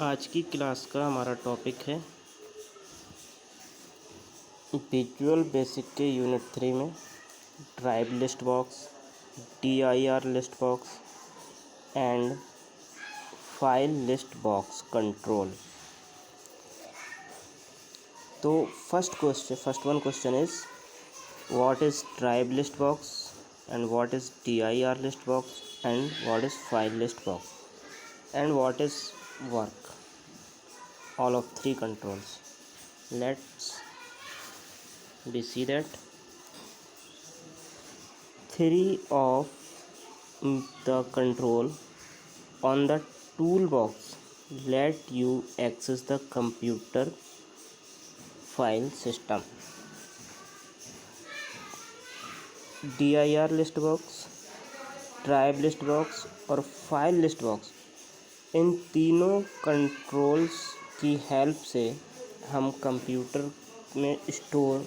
आज की क्लास का हमारा टॉपिक है विजुअल बेसिक के यूनिट 3 में drive list box, DIR list box and file list box control. तो first one question is what is drive list box and what is DIR list box and what is file list box and what is work, all of three controls. Let's we see that three of the control on the toolbox let you access the computer file system. DIR list box, drive list box और file list box, इन तीनों controls की help से हम computer में store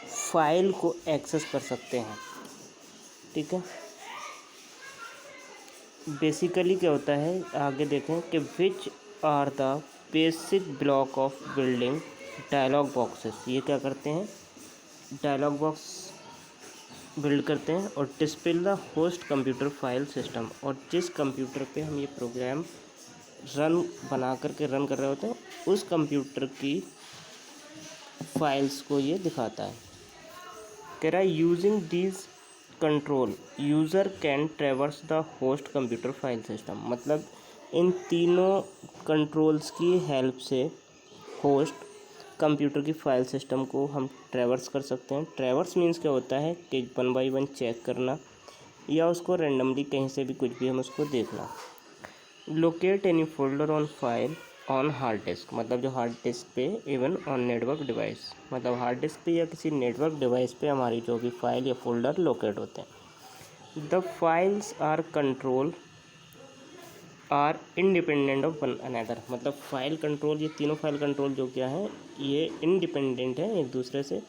file को access कर सकते हैं। ठीक है, बेसिकली क्या होता है आगे देखें कि which are the basic block of building dialog boxes. ये क्या करते हैं, डायलॉग बॉक्स बिल्ड करते हैं और display the host computer file system. और जिस कंप्यूटर पे हम ये प्रोग्राम बना करके रन कर रहे होते हैं उस कंप्यूटर की फाइल्स को ये दिखाता है। कह रहा है using these control user can ट्रेवर्स the host computer file system. मतलब इन तीनों कंट्रोल्स की हेल्प से होस्ट कंप्यूटर की फाइल सिस्टम को हम ट्रेवर्स कर सकते हैं। ट्रेवर्स मीन्स क्या होता है कि 1 बाय 1 चेक करना या उसको रेंडमली कहीं से भी कुछ भी हम उसको देखना। Locate any folder on file on hard disk, मतलब जो हार्ड डिस्क पे, इवन ऑन नेटवर्क डिवाइस, मतलब हार्ड डिस्क पे या किसी नेटवर्क डिवाइस पे हमारी जो भी फाइल या फोल्डर लोकेट होते हैं। The files are control are independent of one another, मतलब फाइल कंट्रोल, ये तीनों फाइल कंट्रोल जो क्या है ये इंडिपेंडेंट है एक दूसरे से।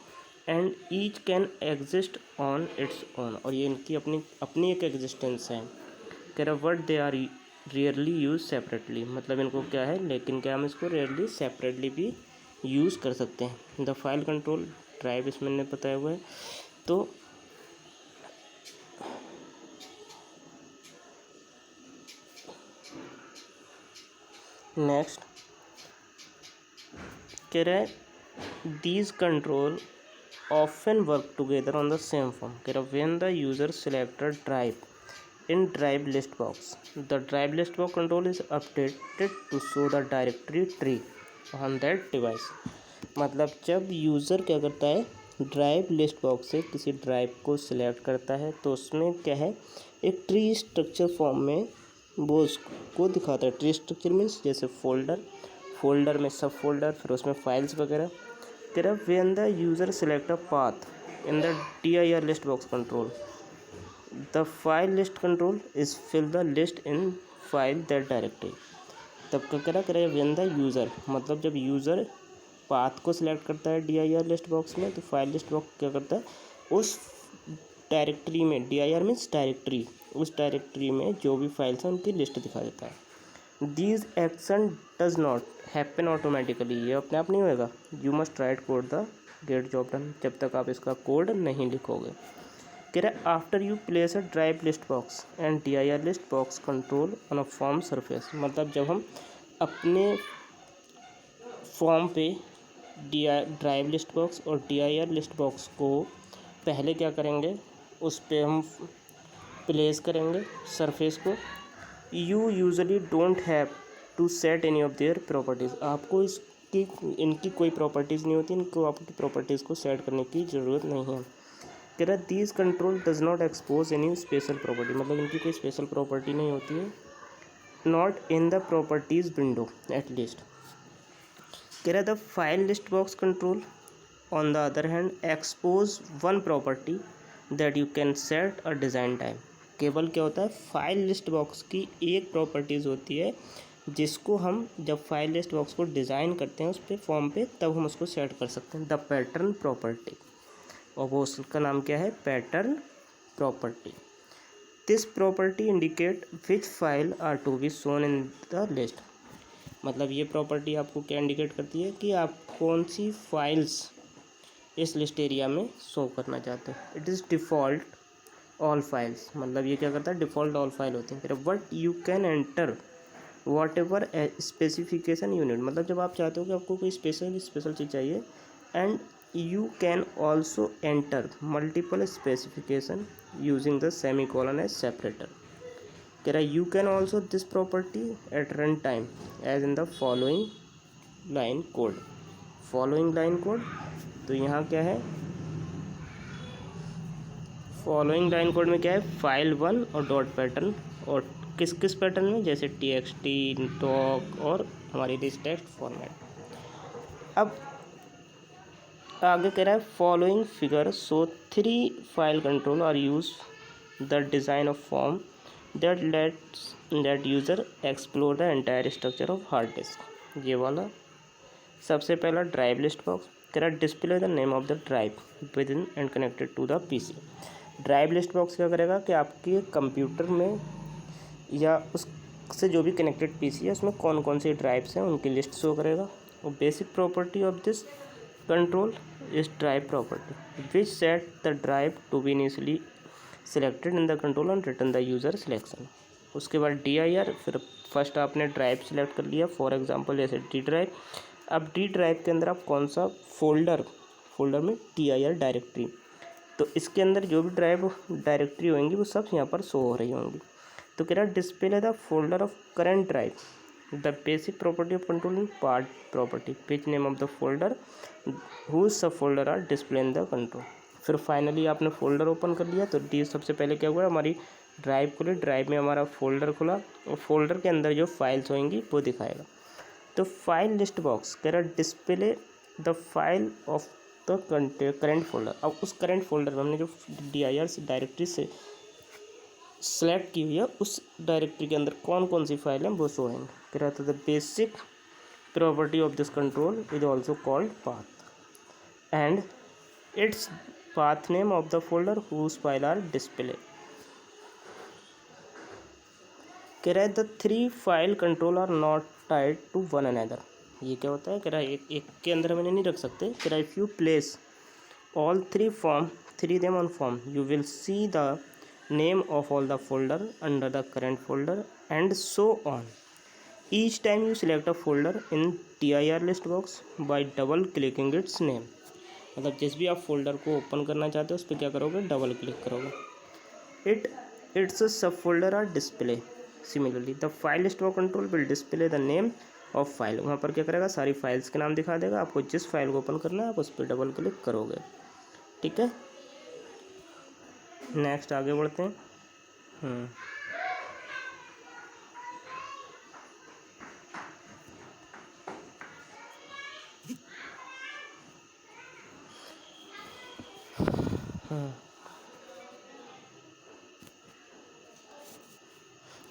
And each can exist on its own, और ये इनकी अपनी अपनी एक एग्जिस्टेंस है। कह रहा word they are rarely use separately, मतलब इनको क्या है लेकिन क्या हम इसको रेयरली सेपरेटली भी यूज़ कर सकते हैं। द फाइल कंट्रोल ड्राइव इसमें मैंने बताया हुआ है। तो नेक्स्ट कह रहा है these control often work together on the same form. कह रहा when the user selected drive in drive list box, the drive list box control is updated to show the directory tree on that device। मतलब जब user क्या करता है drive list box से किसी drive को सिलेक्ट करता है तो उसमें क्या है एक ट्री स्ट्रक्चर फॉर्म में वो उसको दिखाता है। ट्री स्ट्रक्चर मीन्स जैसे फोल्डर में सब फोल्डर, फिर उसमें फाइल्स वगैरह। तेरा when the user select a path in the DIR list box control, the file list control is fill the list in file that directory. तब क्या करेगा when the user, मतलब जब यूज़र पाथ को सिलेक्ट करता है DIR लिस्ट बॉक्स में तो फाइल लिस्ट बॉक्स क्या करता है उस डायरेक्टरी में, DIR मीन्स डायरेक्टरी, उस डायरेक्टरी में जो भी फाइल्स हैं उनकी लिस्ट दिखा देता है। These action does not happen automatically, ये अपने आप नहीं होएगा। You must write code the get job done, जब तक आप इसका कोड नहीं लिखोगे। कह रहा है after you place a drive list box and DIR list box control on a form surface, मतलब जब हम अपने फॉर्म पे ड्राइव लिस्ट बॉक्स और DIR लिस्ट बॉक्स को पहले क्या करेंगे उस पर हम प्लेस करेंगे सरफेस को। You usually don't have to set any of their properties, आपको इनकी कोई प्रॉपर्टीज़ नहीं होती, इनको आपकी प्रॉपर्टीज़ को सेट करने की ज़रूरत नहीं है। कह रहा these control does not expose any special property, मतलब इनकी कोई स्पेशल प्रॉपर्टी नहीं होती है। Not in the properties window at least. कह रहा the file list box control on the other hand expose one property that you can set a design time. केवल क्या होता है फाइल लिस्ट बॉक्स की एक प्रॉपर्टीज़ होती है जिसको हम जब फाइल लिस्ट बॉक्स को डिज़ाइन करते हैं उस पर फॉर्म पे तब हम उसको सेट कर सकते हैं, द पैटर्न प्रॉपर्टी, और वो उसका नाम क्या है pattern property. This property indicate which file are to be shown in the list. मतलब ये प्रॉपर्टी आपको क्या इंडिकेट करती है कि आप कौन सी फाइल्स इस लिस्ट एरिया में शो करना चाहते हो। It is default all files, मतलब ये क्या करता है, डिफ़ॉल्ट ऑल फाइल होती हैं। फिर but you can enter what ever specification unit, मतलब जब आप चाहते हो कि आपको कोई स्पेशल चीज़ चाहिए, and you can also enter multiple specification using the semi colon as separator. कह रहा है you can also this property at run time as in the following line code. Following line code, तो यहाँ क्या है, following line code में क्या है, फाइल 1 और डॉट पैटर्न, और किस किस पैटर्न में, जैसे txt, डॉक और हमारी लिस्ट टेक्स्ट फॉर्मेट। अब आगे कह रहा है following figure so 3 file control are use the design of form that user explore the entire structure of hard disk. ये वाला सबसे पहला ड्राइव लिस्ट बॉक्स, कह रहा है display the name of the drive with in and connected to the PC. Drive list box क्या करेगा कि आपके कंप्यूटर में या उससे जो भी कनेक्टेड पीसी है उसमें कौन कौन सी ड्राइव्स हैं उनकी लिस्ट शो करेगा। और basic property of this control is drive property which set the drive to be initially selected in the control and return the user selection. उसके बाद DIR, फिर फर्स्ट आपने ड्राइव सिलेक्ट कर लिया, फॉर एग्जांपल जैसे D drive. अब D drive के अंदर आप कौन सा फोल्डर में DIR डायरेक्टरी, तो इसके अंदर जो भी ड्राइव डायरेक्टरी होंगी वो सब यहाँ पर शो हो रही होंगी। तो कह रहा है display the folder of current drive, the basic property of control in part property page name of the folder whose sub folder are display in the control. फिर फाइनली आपने फोल्डर ओपन कर लिया, तो डी सबसे पहले क्या हुआ, हमारी ड्राइव खुली, ड्राइव में हमारा फोल्डर खुला और फोल्डर के अंदर जो फाइल्स होंगी वो दिखाएगा। तो फाइल लिस्ट बॉक्स कह रहा है display the file of the current folder. अब उस करेंट फोल्डर में हमने जो DIR से डायरेक्टरी से सेलेक्ट की हुई है उस डायरेक्टरी के अंदर कौन कौन सी फाइल हैं वो शो होंगे। कह रहा था the basic property of this control is also called path and its path name of the folder whose file are display. कह रहा है the 3 file control are not tied to one another. ये क्या होता है, कह रहा है एक के अंदर मैंने नहीं रख सकते। कह रहा है if you place all 3 them on form you will see the name of all the folder under the current folder and so on. Each time you select a folder in DIR list box by double clicking its name, मतलब जिस भी आप folder को open करना चाहते हो उस पर क्या करोगे, डबल क्लिक करोगे। Its sub folder are display similarly the file list box control will display the name of file. वहाँ पर क्या करेगा, सारी फाइल्स के नाम दिखा देगा, आपको जिस फाइल को ओपन करना है आप उस पर डबल क्लिक करोगे। ठीक है, नेक्स्ट आगे बढ़ते हैं।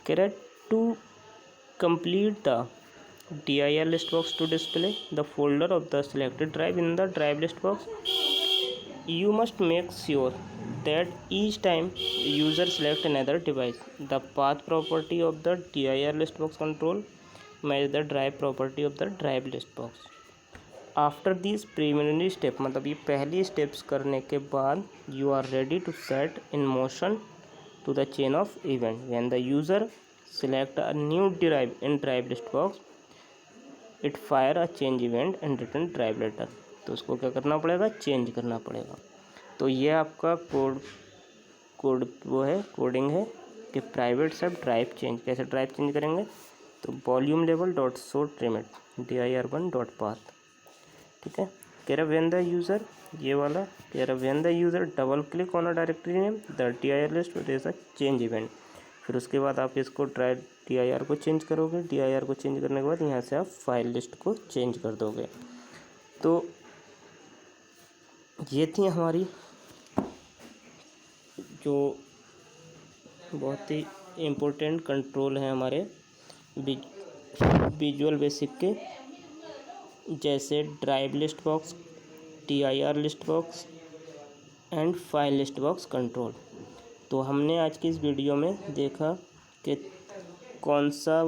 कह रहा है to complete the DIR list box to display the folder of the selected drive in the drive list box, you must make sure that each time user select another device, the path property of the DIR list box control match the drive property of the drive list box. After these preliminary step, मतलब ये पहली steps करने के बाद you are ready to set in motion to the chain of event when the user select a new drive in drive list box, it fire a change event and return drive letter. तो उसको क्या करना पड़ेगा, change करना पड़ेगा। तो ये आपका कोड वो है, कोडिंग है कि प्राइवेट सब ड्राइव चेंज, कैसे ड्राइव चेंज करेंगे, तो वॉल्यूम लेवल डॉट शो ट्रिमिट DIR1 डॉट पाथ। ठीक है, कह रहा व्हेन द यूज़र, ये वाला कह रहा when the user double click on a directory name the DIR list will raise a change event. फिर उसके बाद आप इसको DIR को चेंज करोगे, DIR को चेंज करने के बाद यहाँ से आप फाइल लिस्ट को चेंज कर दोगे। तो ये थी हमारी जो बहुत ही इम्पोर्टेंट कंट्रोल हैं हमारे विजुअल बेसिक के, जैसे drive list box, DIR list box and file list box control. तो हमने आज की इस वीडियो में देखा कि कौन सा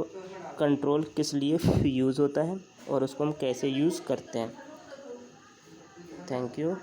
कंट्रोल किस लिए यूज़ होता है और उसको हम कैसे यूज़ करते हैं। Thank you.